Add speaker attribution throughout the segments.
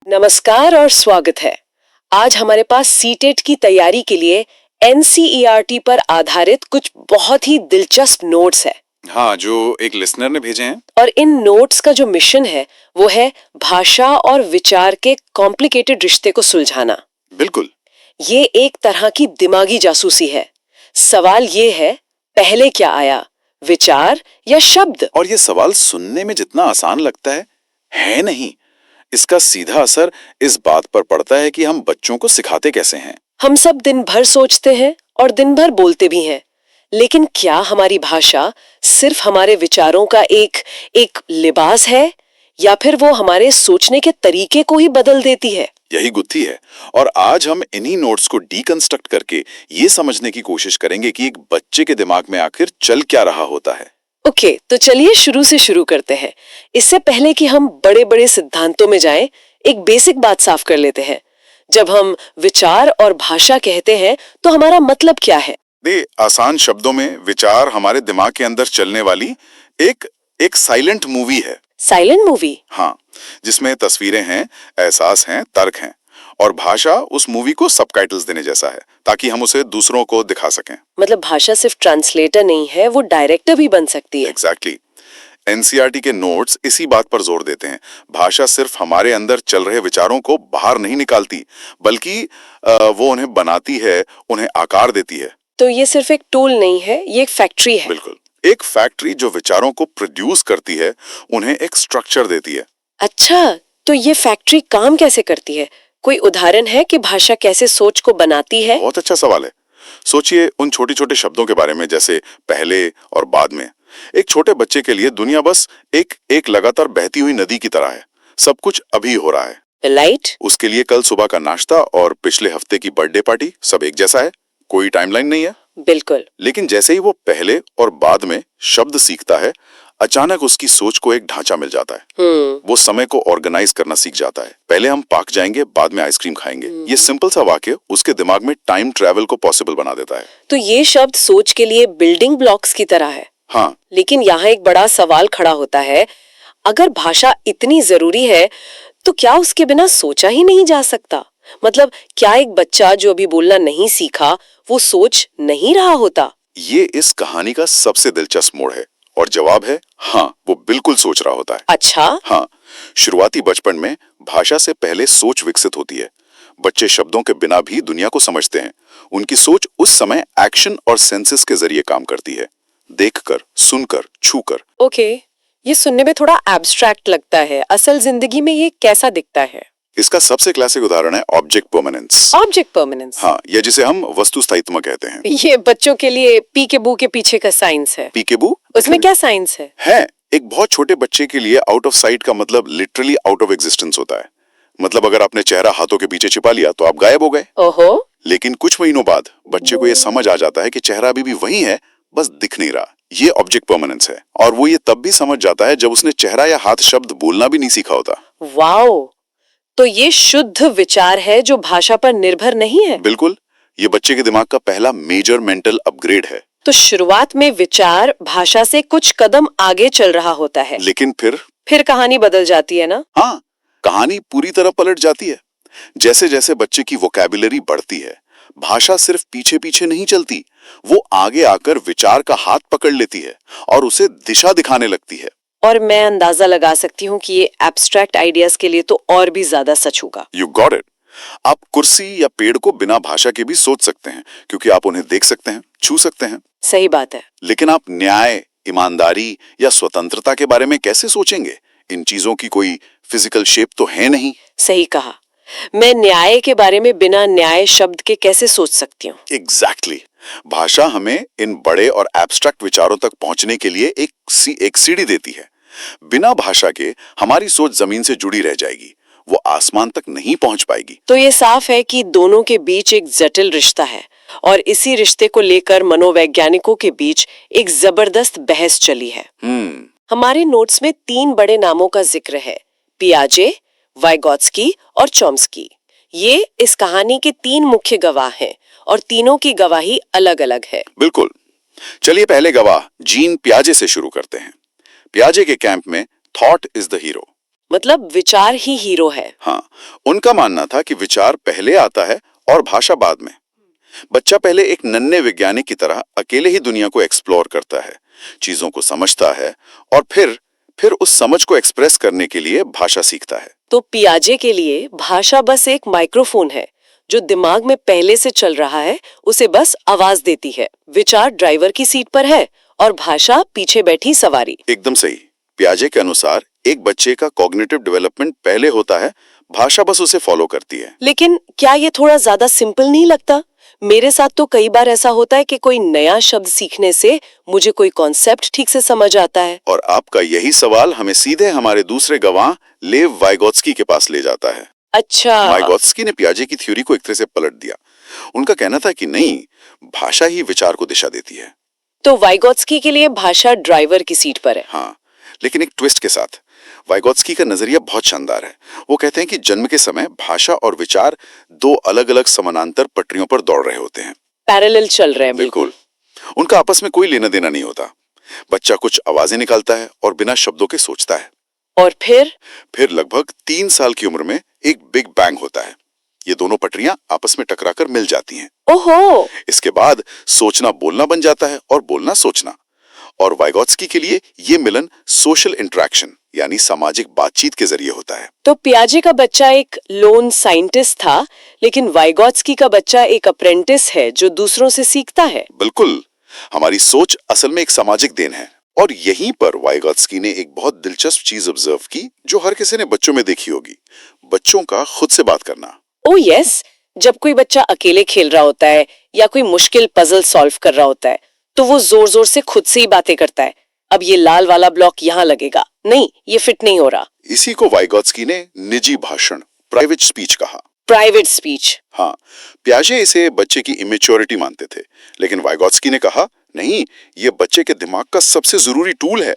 Speaker 1: नमस्कार और स्वागत है। आज हमारे पास सीटेट की तैयारी के लिए एनसीईआरटी पर आधारित कुछ बहुत ही दिलचस्प नोट्स है।
Speaker 2: हाँ, जो एक लिसनर ने भेजे हैं।
Speaker 1: और इन नोट्स का जो मिशन है वो है भाषा और विचार के कॉम्प्लिकेटेड रिश्ते को सुलझाना।
Speaker 2: बिल्कुल।
Speaker 1: ये एक तरह की दिमागी जासूसी है। सवाल ये है, पहले क्या आया, विचार या शब्द?
Speaker 2: और ये सवाल सुनने में जितना आसान लगता है नहीं। इसका सीधा असर इस बात पर पड़ता है कि हम बच्चों को सिखाते कैसे हैं।
Speaker 1: हम सब दिन भर सोचते हैं और दिन भर बोलते भी हैं, लेकिन क्या हमारी भाषा सिर्फ हमारे विचारों का एक लिबास है या फिर वो हमारे सोचने के तरीके को ही बदल देती है?
Speaker 2: यही गुत्थी है। और आज हम इन्हीं नोट्स को डीकंस्ट्रक्ट करके ये समझने की कोशिश करेंगे कि एक बच्चे के दिमाग में आखिर चल क्या रहा होता है।
Speaker 1: ओके, तो चलिए शुरू से शुरू करते हैं। इससे पहले कि हम बड़े बड़े सिद्धांतों में जाएं, एक बेसिक बात साफ कर लेते हैं। जब हम विचार और भाषा कहते हैं तो हमारा मतलब क्या है?
Speaker 2: आसान शब्दों में विचार हमारे दिमाग के अंदर चलने वाली एक साइलेंट मूवी है।
Speaker 1: Silent movie?
Speaker 2: हाँ, जिसमें तस्वीरें हैं, एहसास हैं, तर्क हैं, और भाषा उस मूवी को सबटाइटल्स देने जैसा है ताकि हम उसे दूसरों को दिखा सकें।
Speaker 1: मतलब भाषा सिर्फ ट्रांसलेटर नहीं है, वो डायरेक्टर भी बन सकती है।
Speaker 2: एग्जैक्टली। एनसीईआरटी के नोट्स इसी बात पर जोर देते हैं। भाषा सिर्फ हमारे अंदर चल रहे विचारों को बाहर नहीं निकालती, बल्कि वो उन्हें बनाती है, उन्हें आकार देती है।
Speaker 1: तो ये सिर्फ एक टूल नहीं है, ये एक फैक्ट्री है।
Speaker 2: बिल्कुल, एक फैक्ट्री जो विचारों को प्रोड्यूस करती है, उन्हें एक स्ट्रक्चर देती है।
Speaker 1: अच्छा, तो ये फैक्ट्री काम कैसे करती है? कोई उदाहरण है कि भाषा कैसे सोच को बनाती है?
Speaker 2: बहुत अच्छा सवाल है। सोचिए उन छोटे छोटे शब्दों के बारे में, जैसे पहले और बाद में। एक छोटे बच्चे के लिए दुनिया बस एक लगातार बहती हुई नदी की तरह है। सब कुछ अभी हो रहा है।
Speaker 1: राइट।
Speaker 2: उसके लिए कल सुबह का नाश्ता और पिछले हफ्ते की बर्थडे पार्टी सब एक जैसा है, कोई टाइमलाइन नहीं है।
Speaker 1: बिल्कुल।
Speaker 2: लेकिन जैसे ही वो पहले और बाद में शब्द सीखता है, अचानक उसकी सोच को एक ढांचा मिल जाता है। वो समय को ऑर्गेनाइज करना सीख जाता है। पहले हम पार्क जाएंगे, बाद में आइसक्रीम खाएंगे। ये सिंपल सा वाक्य उसके दिमाग में टाइम ट्रेवल को पॉसिबल बना देता है।
Speaker 1: तो ये शब्द सोच के लिए बिल्डिंग ब्लॉक्स की तरह है।
Speaker 2: हाँ।
Speaker 1: लेकिन यहाँ एक बड़ा सवाल खड़ा होता है, अगर भाषा इतनी जरूरी है तो क्या उसके बिना सोचा ही नहीं जा सकता? मतलब क्या एक बच्चा जो अभी बोलना नहीं सीखा वो सोच नहीं रहा होता?
Speaker 2: ये इस कहानी का सबसे दिलचस्प मोड़ है, और जवाब है हाँ, वो बिल्कुल सोच रहा होता है।
Speaker 1: अच्छा?
Speaker 2: हाँ, शुरुआती बचपन में भाषा से पहले सोच विकसित होती है। बच्चे शब्दों के बिना भी दुनिया को समझते हैं। उनकी सोच उस समय एक्शन और सेंसेस के जरिए काम करती है, देखकर, सुनकर, छूकर।
Speaker 1: ओके, ये सुनने में थोड़ा एब्स्ट्रैक्ट लगता है। असल जिंदगी में ये कैसा दिखता है?
Speaker 2: इसका सबसे क्लासिक उदाहरण है ऑब्जेक्ट परमानेंस।
Speaker 1: Object permanence?
Speaker 2: हाँ, या जिसे हम वस्तु स्थायित्व कहते हैं।
Speaker 1: ये बच्चों के लिए पीकेबू के पीछे का साइंस है।
Speaker 2: पीकेबू?
Speaker 1: उसमें क्या साइंस है?
Speaker 2: एक बहुत छोटे बच्चे के लिए आउट ऑफ साइट का मतलब लिटरली आउट ऑफ एग्जिस्टेंस होता है। मतलब अगर आपने चेहरा हाथों के पीछे छिपा लिया तो आप गायब हो गए।
Speaker 1: ओहो।
Speaker 2: लेकिन कुछ महीनों बाद बच्चे को ये समझ आ जाता है कि चेहरा अभी भी वही है, बस दिख नहीं रहा। ये ऑब्जेक्ट परमानेंस है। और वो ये तब भी समझ जाता है जब उसने चेहरा या हाथ शब्द बोलना भी नहीं सीखा होता।
Speaker 1: वाओ, तो ये शुद्ध विचार है जो भाषा पर निर्भर नहीं है।
Speaker 2: बिल्कुल, ये बच्चे के दिमाग का पहला मेजर मेंटल अपग्रेड है।
Speaker 1: तो शुरुआत में विचार भाषा से कुछ कदम आगे चल रहा होता है,
Speaker 2: लेकिन
Speaker 1: फिर कहानी बदल जाती है ना?
Speaker 2: हाँ, कहानी पूरी तरह पलट जाती है। जैसे जैसे बच्चे की वोकैबुलरी बढ़ती है, भाषा सिर्फ पीछे पीछे नहीं चलती, वो आगे आकर विचार का हाथ पकड़ लेती है और उसे दिशा दिखाने लगती है।
Speaker 1: और मैं अंदाजा लगा सकती हूँ कि ये एब्स्ट्रैक्ट आइडियाज के लिए तो और भी ज्यादा सच होगा।
Speaker 2: You got it. आप कुर्सी या पेड़ को बिना भाषा के भी सोच सकते हैं, क्योंकि आप उन्हें देख सकते हैं, छू सकते हैं।
Speaker 1: सही बात है।
Speaker 2: लेकिन आप न्याय, ईमानदारी या स्वतंत्रता के बारे में कैसे सोचेंगे? इन चीजों की कोई फिजिकल शेप तो है नहीं।
Speaker 1: सही कहा। मैं न्याय के बारे में बिना न्याय शब्द के कैसे सोच सकती हूँ?
Speaker 2: एग्जैक्टली। भाषा हमें इन बड़े और एब्स्ट्रैक्ट विचारों तक पहुंचने के लिए एक सीढ़ी देती है। बिना भाषा के हमारी सोच जमीन से जुड़ी रह जाएगी, वो आसमान तक नहीं पहुंच पाएगी।
Speaker 1: तो ये साफ है कि दोनों के बीच एक जटिल रिश्ता है, और इसी रिश्ते को लेकर मनोवैज्ञानिकों के बीच एक जबरदस्त बहस चली है। हमारे नोट्स में 3 बड़े नामों का जिक्र है, पियाजे, वाइगोत्स्की और चॉम्स्की। ये इस कहानी के 3 मुख्य गवाह हैं और तीनों की गवाही अलग अलग है।
Speaker 2: बिल्कुल। चलिए पहले गवाह जीन पियाजे से शुरू करते हैं। पियाजे के कैंप में थॉट इज द हीरो।
Speaker 1: मतलब विचार ही हीरो है।
Speaker 2: हाँ, उनका मानना था कि विचार पहले आता है और भाषा बाद में। बच्चा पहले एक नन्हे वैज्ञानिक की तरह अकेले ही दुनिया को एक्सप्लोर करता है, चीजों को समझता है और फिर उस समझ को एक्सप्रेस करने के लिए भाषा सीखता है।
Speaker 1: तो पियाजे के लिए भाषा बस एक माइक्रोफोन है जो दिमाग में पहले से चल रहा है, उसे बस आवाज देती है। विचार ड्राइवर की सीट पर है और भाषा पीछे बैठी सवारी।
Speaker 2: एकदम सही। पियाजे के अनुसार एक बच्चे का कॉग्निटिव डेवलपमेंट पहले होता है, भाषा बस उसे फॉलो करती है।
Speaker 1: लेकिन क्या ये थोड़ा ज्यादा सिंपल नहीं लगता? मेरे साथ तो कई बार ऐसा होता है कि कोई नया शब्द सीखने से मुझे कोई कॉन्सेप्ट ठीक से समझ आता है।
Speaker 2: और आपका यही सवाल हमें सीधे हमारे दूसरे गवाह लेव वाइगोत्स्की के पास ले जाता है।
Speaker 1: अच्छा।
Speaker 2: वाइगोत्स्की ने पियाजे की थ्योरी को एक तरह से पलट दिया। उनका कहना था कि नहीं, भाषा ही विचार को दिशा देती है।
Speaker 1: तो वाइगोत्स्की के लिए भाषा ड्राइवर की सीट पर है।
Speaker 2: हाँ, लेकिन एक ट्विस्ट के साथ। वाइगोत्स्की का नजरिया बहुत शानदार है। वो कहते हैं कि जन्म के समय भाषा और विचार दो अलग अलग समानांतर पटरियों पर दौड़ रहे होते हैं,
Speaker 1: पैरेलल चल रहे हैं।
Speaker 2: बिल्कुल। उनका आपस में कोई लेना देना नहीं होता। बच्चा कुछ आवाजें निकालता है और बिना शब्दों के सोचता है,
Speaker 1: और फिर
Speaker 2: लगभग 3 साल की उम्र में एक बिग बैंग होता है। ये दोनों पटरियां आपस में टकराकर मिल जाती हैं।
Speaker 1: ओहो।
Speaker 2: इसके बाद सोचना बोलना बन जाता है और बोलना सोचना। और वाइगोत्स्की के लिए ये मिलन सोशल इंटरेक्शन यानी सामाजिक बातचीत के जरिए होता है।
Speaker 1: तो पियाजे का बच्चा एक लोन साइंटिस्ट था, लेकिन वाइगोत्स्की का बच्चा एक अप्रेंटिस है जो दूसरों से सीखता है।
Speaker 2: बिल्कुल। हमारी सोच असल में एक सामाजिक देन है। और यहीं पर वाइगोत्स्की ने एक बहुत दिलचस्प चीज ऑब्जर्व की जो हर किसी ने बच्चों में देखी होगी, बच्चों का खुद से बात करना।
Speaker 1: ओह यस, जब कोई बच्चा अकेले खेल रहा होता है या कोई मुश्किल पजल सॉल्व कर रहा होता है तो वो जोर जोर से खुद से ही बातें करता है। अब ये लाल वाला ब्लॉक यहाँ लगेगा, नहीं ये फिट नहीं हो रहा।
Speaker 2: इसी को वाइगोत्स्की ने निजी भाषण, प्राइवेट स्पीच कहा।
Speaker 1: Private speech.
Speaker 2: हाँ, पियाजे इसे बच्चे की इमेच्योरिटी मानते थे, लेकिन वाइगोत्स्की ने कहा नहीं, ये बच्चे के दिमाग का सबसे जरूरी टूल है।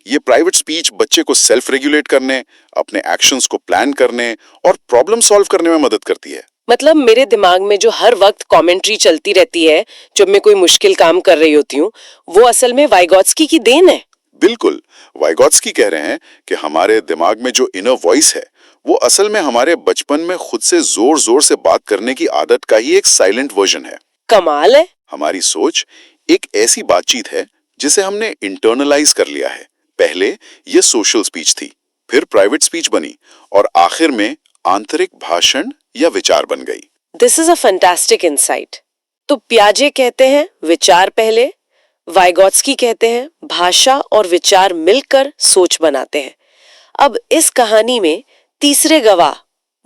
Speaker 2: ये प्राइवेट स्पीच बच्चे को सेल्फ रेगुलेट करने, अपने एक्शंस को प्लान करने और प्रॉब्लम सॉल्व करने में मदद करती है।
Speaker 1: मतलब मेरे दिमाग में जो हर वक्त कमेंट्री चलती रहती है जब मैं कोई मुश्किल काम कर रही होती हूँ, वो असल में वाइगोत्स्की की देन है।
Speaker 2: बिल्कुल। वाइगोत्स्की कह रहे हैं कि हमारे दिमाग में जो इनर वॉइस है वो असल में हमारे बचपन में खुद से जोर जोर से बात करने की आदत का ही एक साइलेंट वर्जन है।
Speaker 1: कमाल है।
Speaker 2: हमारी सोच एक ऐसी बातचीत है जिसे हमने इंटरनलाइज कर लिया है। पहले ये सोशल स्पीच थी, फिर प्राइवेट स्पीच बनी और आखिर में आंतरिक भाषण या विचार बन गई।
Speaker 1: This is a fantastic insight. तो पियाजे कहते हैं विचार पहले, वाइगोत्स्की कहते हैं भाषा और विचार मिलकर सोच बनाते हैं। अब इस कहानी में तीसरे गवाह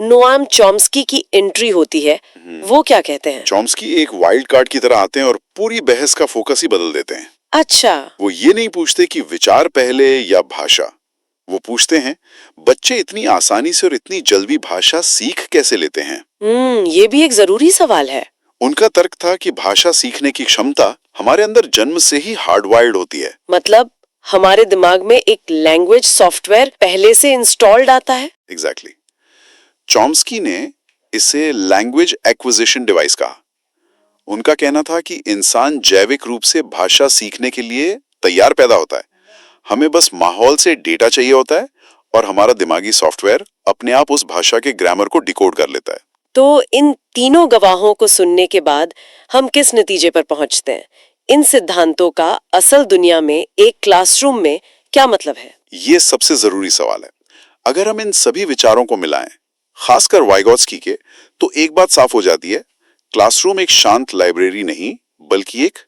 Speaker 1: नोआम चॉम्स्की की एंट्री होती है। वो क्या कहते हैं?
Speaker 2: चॉम्स्की एक वाइल्ड कार्ड की तरह आते हैं और पूरी बहस का फोकस ही बदल देते हैं।
Speaker 1: अच्छा।
Speaker 2: वो ये नहीं पूछते कि विचार पहले या भाषा, वो पूछते हैं बच्चे इतनी आसानी से और इतनी जल्दी भाषा सीख कैसे लेते हैं।
Speaker 1: ये भी एक जरूरी सवाल है।
Speaker 2: उनका तर्क था कि भाषा सीखने की क्षमता हमारे अंदर जन्म से ही हार्डवायर्ड होती है।
Speaker 1: मतलब हमारे दिमाग में एक लैंग्वेज सॉफ्टवेयर पहले से इंस्टॉल्ड आता है।
Speaker 2: एग्जैक्टली। चॉम्स्की ने इसे लैंग्वेज एक्विजिशन डिवाइस कहा। उनका कहना था कि इंसान जैविक रूप से भाषा सीखने के लिए तैयार पैदा होता है, हमें बस माहौल से डेटा चाहिए होता है और हमारा दिमागी सॉफ्टवेयर अपने आप उस भाषा के ग्रामर को डिकोड कर लेता है।
Speaker 1: तो इन तीनों गवाहों को सुनने के बाद हम किस नतीजे पर पहुंचते हैं? इन सिद्धांतों का असल दुनिया में, एक क्लासरूम में क्या मतलब है?
Speaker 2: ये सबसे जरूरी सवाल है। अगर हम इन सभी विचारों को मिलाएं, खासकर वाइगोत्स्की के, तो एक बात साफ हो जाती है, क्लासरूम एक शांत लाइब्रेरी नहीं बल्कि एक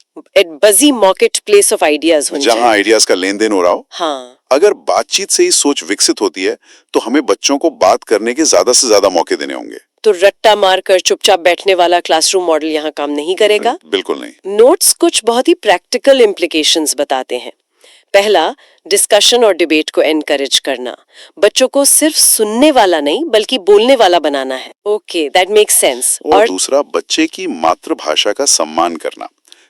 Speaker 1: बजी मार्केट प्लेस ऑफ आइडियाज हो
Speaker 2: जहां आइडियाज का लेन देन हो रहा हो।
Speaker 1: हाँ।
Speaker 2: अगर बातचीत से ही सोच विकसित होती है तो हमें बच्चों को बात करने के ज्यादा से ज्यादा मौके देने होंगे।
Speaker 1: तो रट्टा मारकर चुपचाप बैठने वाला क्लासरूम मॉडल यहाँ काम नहीं करेगा।
Speaker 2: बिल्कुल नहीं।
Speaker 1: नोट्स कुछ बहुत ही प्रैक्टिकल इम्प्लीकेशंस बताते हैं। पहला, डिस्कशन और डिबेट को एनकरेज करना। बच्चों को सिर्फ सुनने वाला नहीं बल्कि बोलने वाला बनाना है। Okay, that makes sense.
Speaker 2: और दूसरा, बच्चे की मातृभाषा का सम्मान करना।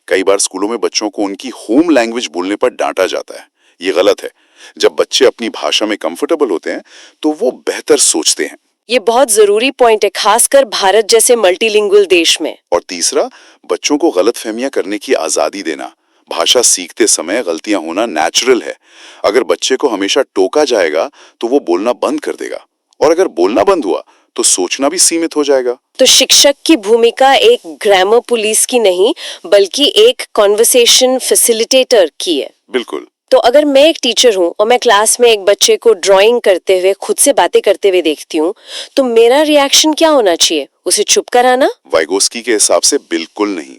Speaker 2: कई बार स्कूलों में बच्चों को उनकी होम लैंग्वेज बोलने पर डांटा जाता है। ये गलत है। जब बच्चे अपनी भाषा में कंफर्टेबल होते हैं तो वो बेहतर सोचते हैं।
Speaker 1: ये बहुत जरूरी पॉइंट है, खासकर भारत जैसे मल्टीलिंगुअल देश में।
Speaker 2: और तीसरा, बच्चों को गलतफहमियां करने की आजादी देना। भाषा सीखते समय गलतियां होना नेचुरल है। अगर बच्चे को हमेशा टोका जाएगा तो वो बोलना बंद कर देगा, और अगर बोलना बंद हुआ तो सोचना भी सीमित हो जाएगा।
Speaker 1: तो शिक्षक की भूमिका एक ग्रामर पुलिस की नहीं बल्कि एक कॉन्वर्सेशन फैसिलिटेटर की है।
Speaker 2: बिल्कुल।
Speaker 1: तो अगर मैं एक टीचर हूँ और मैं क्लास में एक बच्चे को ड्राइंग करते हुए, खुद से बातें करते हुए देखती हूँ, तो मेरा रिएक्शन क्या होना चाहिए? उसे चुप कराना?
Speaker 2: वाइगोस्की के हिसाब से बिल्कुल नहीं।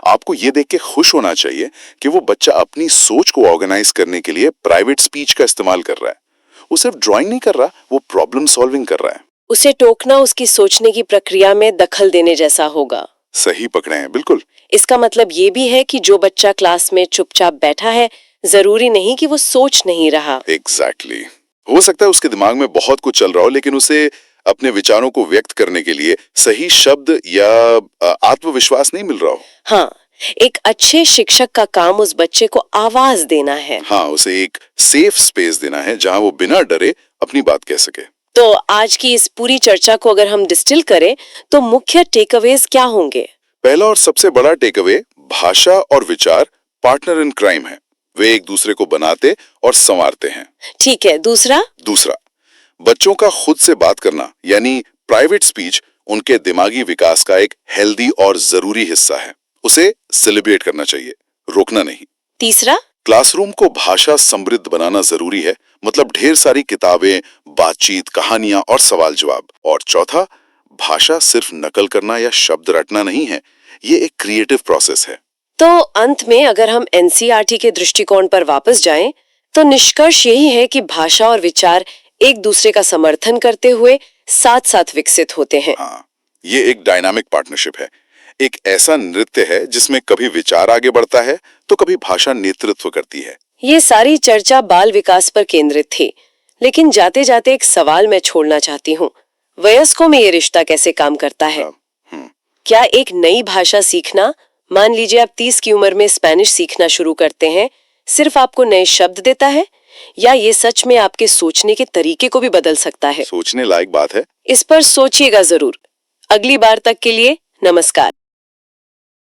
Speaker 2: आपको ये देख के खुश होना चाहिए कि वो बच्चा अपनी सोच को ऑर्गेनाइज करने के लिए प्राइवेट स्पीच का इस्तेमाल कर रहा है। वो सिर्फ ड्राइंग नहीं कर रहा, वो प्रॉब्लम सॉल्विंग कर रहा है।
Speaker 1: उसे टोकना उसकी सोचने की प्रक्रिया में दखल देने जैसा होगा।
Speaker 2: सही पकड़े हैं, बिल्कुल।
Speaker 1: इसका मतलब ये भी है कि जो बच्चा क्लास में चुपचाप बैठा है, जरूरी नहीं कि वो सोच नहीं रहा।
Speaker 2: एग्जैक्टली। हो सकता है उसके दिमाग में बहुत कुछ चल रहा हो, लेकिन उसे अपने विचारों को व्यक्त करने के लिए सही शब्द या आत्मविश्वास नहीं मिल रहा हो।
Speaker 1: हाँ, एक अच्छे शिक्षक का काम उस बच्चे को आवाज देना है।
Speaker 2: हाँ, उसे एक सेफ स्पेस देना है जहाँ वो बिना डरे अपनी बात कह सके।
Speaker 1: तो आज की इस पूरी चर्चा को अगर हम डिस्टिल करें तो मुख्य टेकअवेज क्या होंगे?
Speaker 2: पहला और सबसे बड़ा टेकअवे, भाषा और विचार पार्टनर इन क्राइम है। वे एक दूसरे को बनाते और संवारते हैं।
Speaker 1: ठीक है। दूसरा,
Speaker 2: बच्चों का खुद से बात करना यानी प्राइवेट स्पीच उनके दिमागी विकास का एक हेल्दी और जरूरी हिस्सा है। उसे सेलिब्रेट करना चाहिए, रोकना नहीं।
Speaker 1: तीसरा,
Speaker 2: क्लासरूम को भाषा समृद्ध बनाना जरूरी है, मतलब ढेर सारी किताबें, बातचीत, कहानियां और सवाल जवाब। और चौथा, भाषा सिर्फ नकल करना या शब्द रटना नहीं है, ये एक क्रिएटिव प्रोसेस है।
Speaker 1: तो अंत में अगर हम एनसीईआरटी के दृष्टिकोण पर वापस जाएं, तो निष्कर्ष यही है कि भाषा और विचार एक दूसरे का समर्थन करते हुए साथ साथ विकसित होते हैं।
Speaker 2: हाँ, ये एक डायनामिक पार्टनरशिप है, एक ऐसा नृत्य है जिसमें कभी विचार आगे बढ़ता है तो कभी भाषा नेतृत्व करती है।
Speaker 1: ये सारी चर्चा बाल विकास पर केंद्रित थी, लेकिन जाते जाते एक सवाल मैं छोड़ना चाहती हूँ। वयस्कों में ये रिश्ता कैसे काम करता है? क्या एक नई भाषा सीखना, मान लीजिए आप 30 की उम्र में स्पेनिश सीखना शुरू करते हैं, सिर्फ आपको नए शब्द देता है, या ये सच में आपके सोचने के तरीके को भी बदल सकता है?
Speaker 2: सोचने लायक बात है।
Speaker 1: इस पर सोचिएगा जरूर। अगली बार तक के लिए नमस्कार।